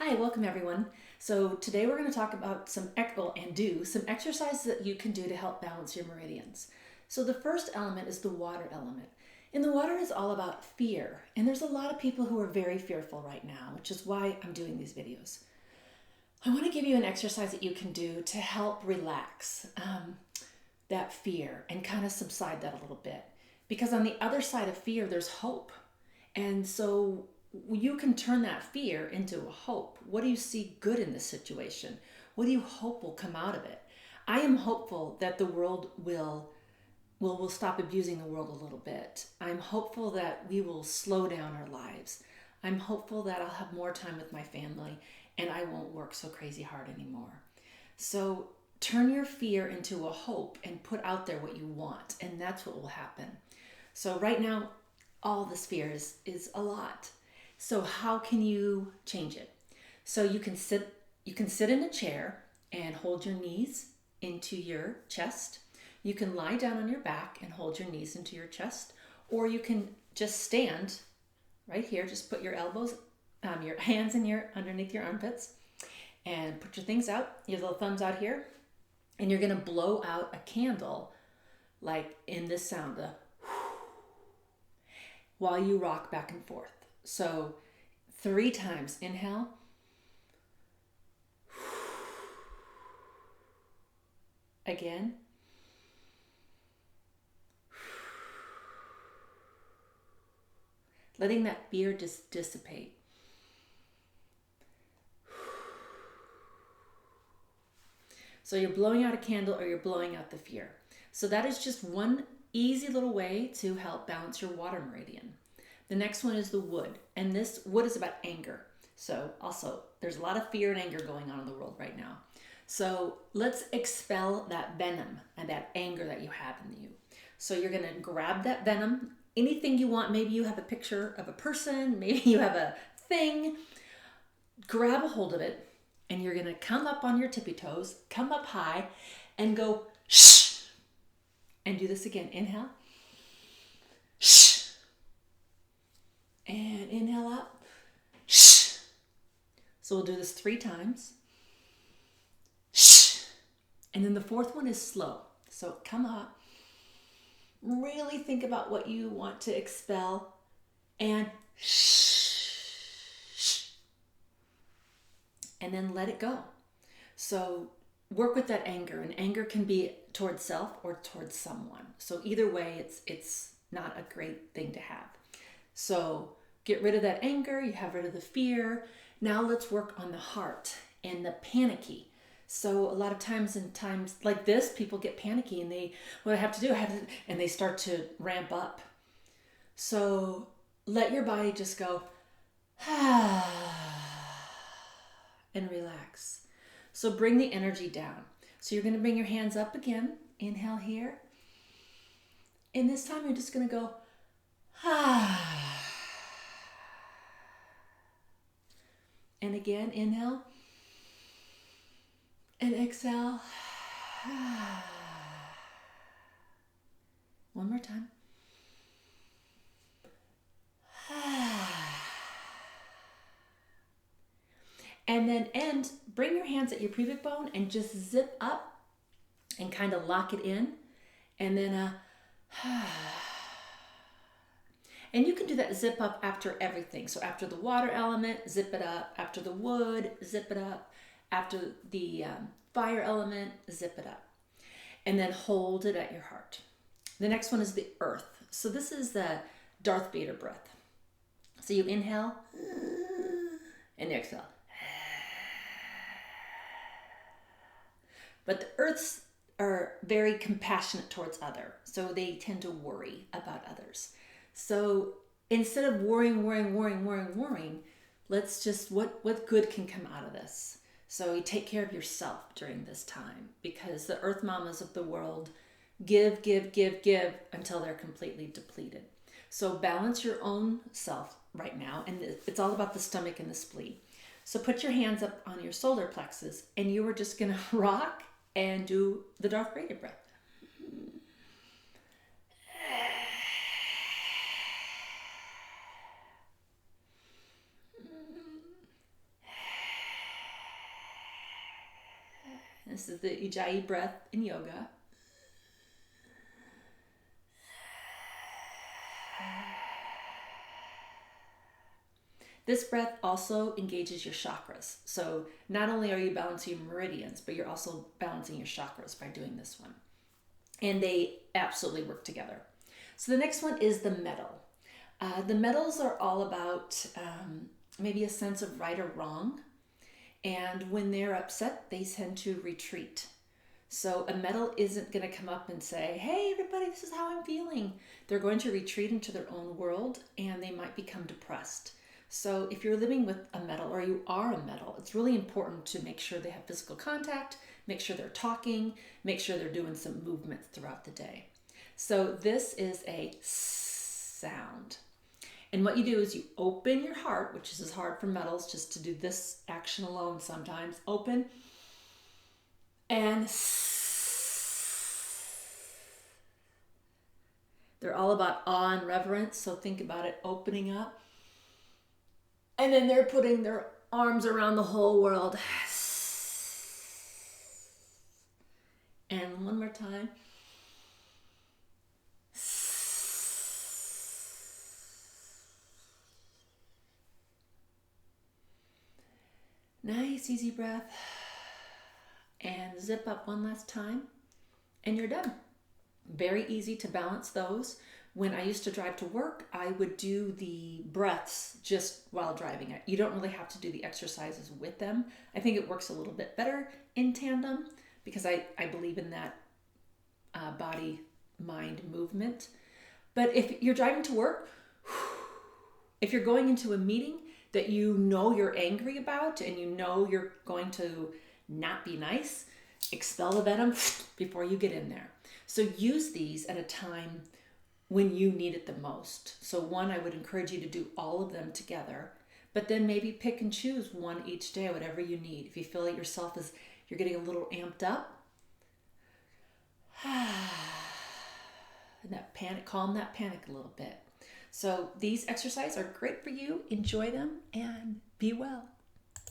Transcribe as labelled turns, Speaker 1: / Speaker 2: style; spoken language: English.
Speaker 1: Hi, welcome everyone. So today we're going to talk about some exercises that you can do to help balance your meridians. So the first element is the water element. And the water is all about fear. And there's a lot of people who are very fearful right now, which is why I'm doing these videos. I want to give you an exercise that you can do to help relax that fear and kind of subside that a little bit. Because on the other side of fear, there's hope. And so you can turn that fear into a hope. What do you see good in this situation? What do you hope will come out of it? I am hopeful that the world will stop abusing the world a little bit. I'm hopeful that we will slow down our lives. I'm hopeful that I'll have more time with my family and I won't work so crazy hard anymore. So turn your fear into a hope and put out there what you want, and that's what will happen. So right now, all this fear is a lot. So how can you change it? So you can sit in a chair and hold your knees into your chest. You can lie down on your back and hold your knees into your chest, or you can just stand right here. Just put your elbows, your hands underneath your armpits, and put your things out, your little thumbs out here, and you're gonna blow out a candle, like in this sound, while you rock back and forth. So 3 times, inhale. Again. Letting that fear just dissipate. So you're blowing out a candle or you're blowing out the fear. So that is just one easy little way to help balance your water meridian. The next one is the wood, and this wood is about anger. So also, there's a lot of fear and anger going on in the world right now. So let's expel that venom and that anger that you have in you. So you're gonna grab that venom, anything you want. Maybe you have a picture of a person, maybe you have a thing. Grab a hold of it, and you're gonna come up on your tippy toes, come up high, and go shh. And do this again. Inhale. Shh. And inhale out. Shh. So we'll do this 3 times. Shh. And then the 4th one is slow. So come up. Really think about what you want to expel. And shh. And then let it go. So work with that anger. And anger can be towards self or towards someone. So either way, it's not a great thing to have. So get rid of that anger, you have rid of the fear. Now let's work on the heart and the panicky. So a lot of times in times like this, people get panicky and what I have to do, and they start to ramp up. So let your body just go, and relax. So bring the energy down. So you're gonna bring your hands up again. Inhale here. And this time you're just gonna go, and again, inhale and exhale. One more time. And then bring your hands at your pubic bone and just zip up and kind of lock it in. And then and you can do that zip up after everything. So after the water element, zip it up. After the wood, zip it up. After the fire element, zip it up. And then hold it at your heart. The next one is the earth. So this is the Darth Vader breath. So you inhale and exhale. But the earths are very compassionate towards others. So they tend to worry about others. So instead of worrying, let's just, what good can come out of this? So you take care of yourself during this time, because the earth mamas of the world give until they're completely depleted. So balance your own self right now, and it's all about the stomach and the spleen. So put your hands up on your solar plexus, and you are just gonna rock and do the Darth Vader breath. This is the Ujjayi breath in yoga. This breath also engages your chakras. So not only are you balancing your meridians, but you're also balancing your chakras by doing this one. And they absolutely work together. So the next one is the metal. The metals are all about maybe a sense of right or wrong. And when they're upset, they tend to retreat. So a metal isn't going to come up and say, hey, everybody, this is how I'm feeling. They're going to retreat into their own world and they might become depressed. So if you're living with a metal or you are a metal, it's really important to make sure they have physical contact, make sure they're talking, make sure they're doing some movements throughout the day. So this is a sound. And what you do is you open your heart, which is hard for metals just to do this action alone sometimes. Open and they're all about awe and reverence. So think about it opening up. And then they're putting their arms around the whole world. And one more time. Nice, easy breath. And zip up one last time. And you're done. Very easy to balance those. When I used to drive to work, I would do the breaths just while driving. You don't really have to do the exercises with them. I think it works a little bit better in tandem because I believe in that body-mind movement. But if you're driving to work, if you're going into a meeting that you know you're angry about and you know you're going to not be nice, expel the venom before you get in there. So use these at a time when you need it the most. So one, I would encourage you to do all of them together, but then maybe pick and choose one each day, whatever you need. If you feel like yourself is, you're getting a little amped up, and that panic, calm that panic a little bit. So these exercises are great for you. Enjoy them and be well.